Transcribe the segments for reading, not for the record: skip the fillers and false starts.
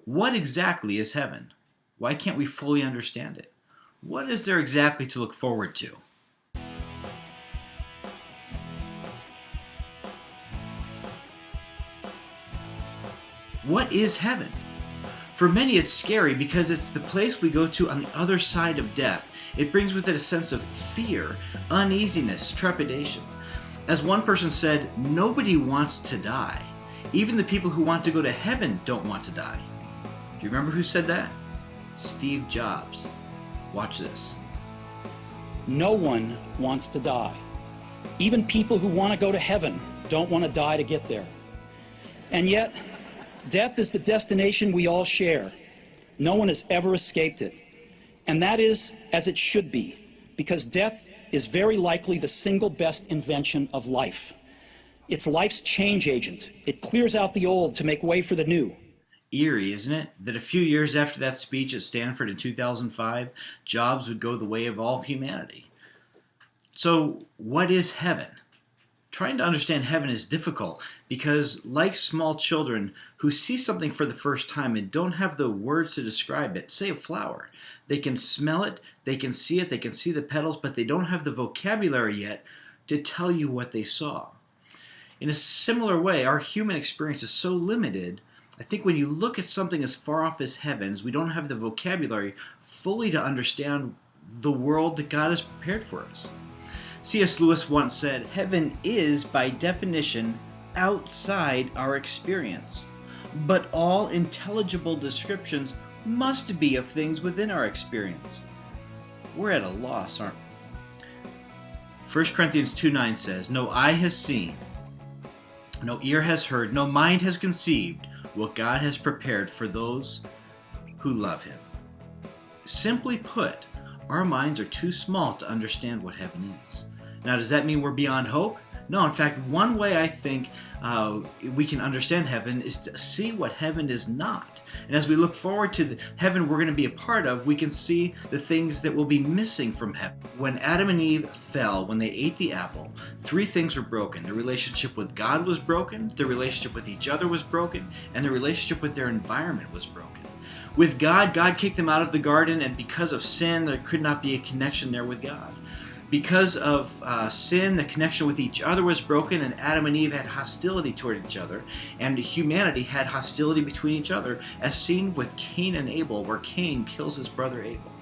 What exactly is heaven? Why can't we fully understand it? What is there exactly to look forward to? What is heaven? For many, it's scary because it's the place we go to on the other side of death. It brings with it a sense of fear, uneasiness, trepidation. As one person said, nobody wants to die. Even the people who want to go to heaven don't want to die. Do you remember who said that? Steve Jobs. Watch this. No one wants to die. Even people who want to go to heaven don't want to die to get there. And yet, death is the destination we all share. No one has ever escaped it. And that is as it should be, because death is very likely the single best invention of life. It's life's change agent. It clears out the old to make way for the new. Eerie, isn't it? That a few years after that speech at Stanford in 2005, Jobs would go the way of all humanity. So, what is heaven? Trying to understand heaven is difficult because, like small children who see something for the first time and don't have the words to describe it, say a flower, they can smell it, they can see it, they can see the petals, but they don't have the vocabulary yet to tell you what they saw. In a similar way, our human experience is so limited. I think when you look at something as far off as heavens, we don't have the vocabulary fully to understand the world that God has prepared for us. C.S. Lewis once said, "Heaven is, by definition, outside our experience. But all intelligible descriptions must be of things within our experience." We're at a loss, aren't we? 1 Corinthians 2:9 says, "No eye has seen, no ear has heard, no mind has conceived what God has prepared for those who love Him." Simply put, our minds are too small to understand what heaven is. Now, does that mean we're beyond hope? No, in fact, one way I think we can understand heaven is to see what heaven is not. And as we look forward to the heaven we're going to be a part of, we can see the things that will be missing from heaven. When Adam and Eve fell, when they ate the apple, three things were broken. Their relationship with God was broken, their relationship with each other was broken, and their relationship with their environment was broken. With God, God kicked them out of the garden, and because of sin, there could not be a connection there with God. Because of sin, the connection with each other was broken, and Adam and Eve had hostility toward each other, and humanity had hostility between each other, as seen with Cain and Abel, where Cain kills his brother Abel.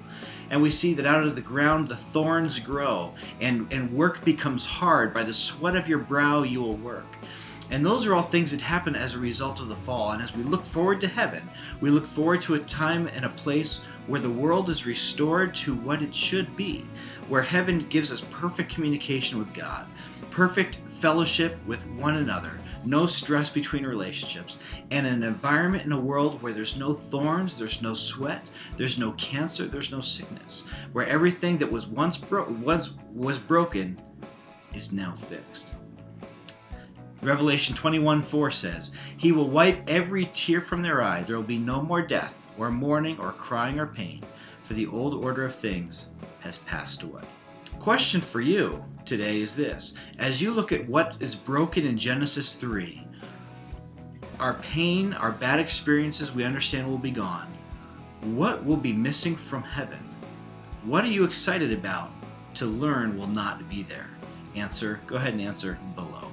And we see that out of the ground the thorns grow, and work becomes hard. By the sweat of your brow you will work. And those are all things that happen as a result of the fall. And as we look forward to heaven, we look forward to a time and a place where the world is restored to what it should be, where heaven gives us perfect communication with God, perfect fellowship with one another, no stress between relationships, and an environment in a world where there's no thorns, there's no sweat, there's no cancer, there's no sickness, where everything that was once broken is now fixed. Revelation 21:4 says, "He will wipe every tear from their eye. There will be no more death, or mourning, or crying, or pain, for the old order of things has passed away." Question for you today is this. As you look at what is broken in Genesis 3, our pain, our bad experiences, we understand will be gone. What will be missing from heaven? What are you excited about to learn will not be there? Go ahead and answer below.